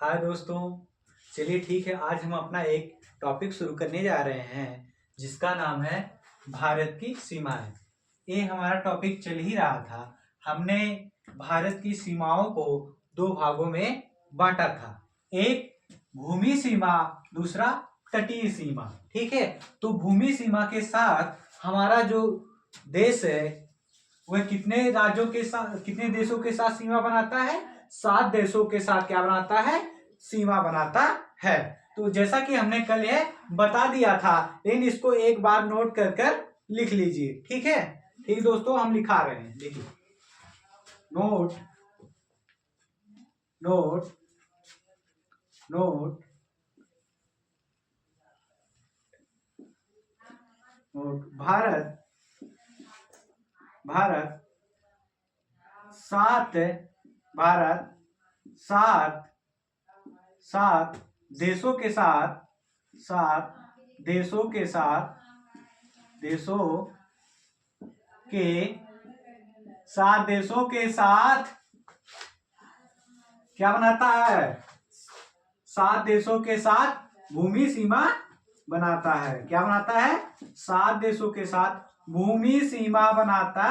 हाय दोस्तों, चलिए ठीक है। आज हम अपना एक टॉपिक शुरू करने जा रहे हैं जिसका नाम है भारत की सीमाएं। ये हमारा टॉपिक चल ही रहा था। हमने भारत की सीमाओं को दो भागों में बांटा था। एक भूमि सीमा, दूसरा तटीय सीमा। ठीक है, तो भूमि सीमा के साथ हमारा जो देश है वह कितने राज्यों के साथ, कितने देशों के साथ सीमा बनाता है? 7 देशों के साथ क्या बनाता है? सीमा बनाता है। तो जैसा कि हमने कल यह बता दिया था, लेकिन इसको एक बार नोट कर कर लिख लीजिए। ठीक है, ठीक दोस्तों, हम लिखा रहे हैं। देखिए, note note note note Bharat सात सात देशों के साथ क्या बनाता है? 7 देशों के साथ भूमि सीमा बनाता है। क्या बनाता है? 7 देशों के साथ भूमि सीमा बनाता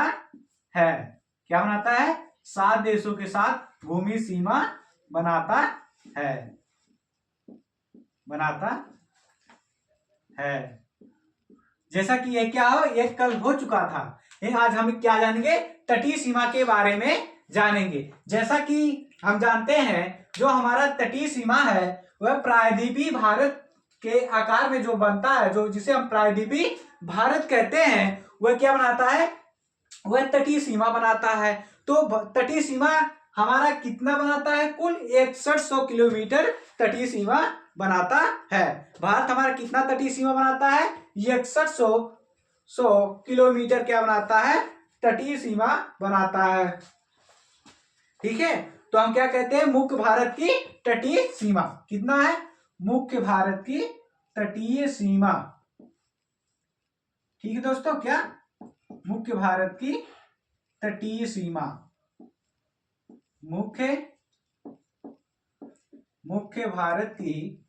है। क्या बनाता है? 7 देशों के साथ भूमि सीमा बनाता है। जैसा कि ये क्या हो, ये कल हो चुका था। आज हम क्या जानेंगे? तटीय सीमा के बारे में जानेंगे। जैसा कि हम जानते हैं, जो हमारा तटीय सीमा है वह प्रायद्वीपीय भारत के आकार में जो बनता है, जो जिसे हम प्रायद्वीपीय भारत कहते हैं, वह क्या बनाता है? वह तटीय सीमा बनाता है। तो तटीय सीमा हमारा कितना बनाता है? कुल 6100 किलोमीटर तटीय सीमा बनाता है। भारत हमारा कितना तटीय सीमा बनाता है? 6100 किलोमीटर क्या बनाता है? तटीय सीमा बनाता है। ठीक है, तो हम क्या कहते हैं? मुख्य भारत की तटीय सीमा कितना है? मुख्य भारत की तटीय सीमा। ठीक है दोस्तों, क्या? मुख्य भारत की तटीय सीमा। मुख्य भारत की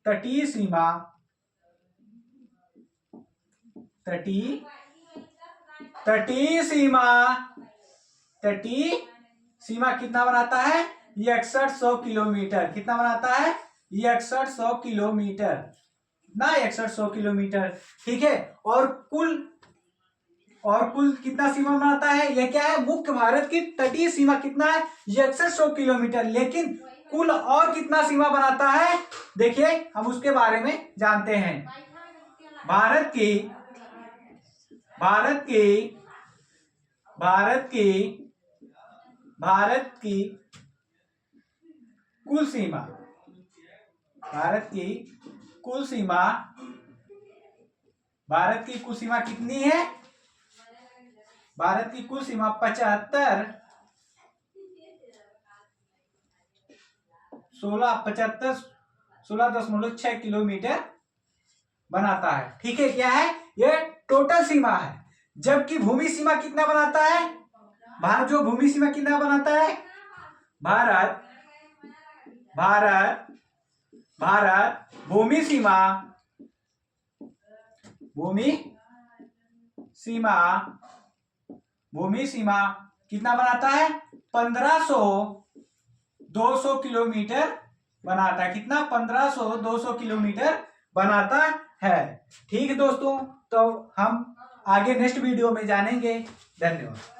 तटीय सीमा। तटीय सीमा कितना बनाता है? 6100 किलोमीटर। कितना बनाता है? 6100 किलोमीटर। कितना? 6100 किलोमीटर। ठीक है, और कुल कितना सीमा बनाता है? यह क्या है? मुख्य भारत की तटीय सीमा कितना है? 6100 किलोमीटर। लेकिन कुल और कितना सीमा बनाता है? देखिए, हम उसके बारे में जानते हैं। भारत की कुल सीमा, भारत की कुल सीमा कितनी है? भारत की कुल सीमा 16.6 किलोमीटर बनाता है। ठीक है, क्या है? यह टोटल सीमा है। जबकि भूमि सीमा कितना बनाता है? भारत जो भूमि सीमा कितना बनाता है? भारत भूमि सीमा कितना बनाता है? 1500 किलोमीटर बनाता है। कितना? 1500 किलोमीटर बनाता है। ठीक है दोस्तों, तो हम आगे नेक्स्ट वीडियो में जानेंगे। धन्यवाद।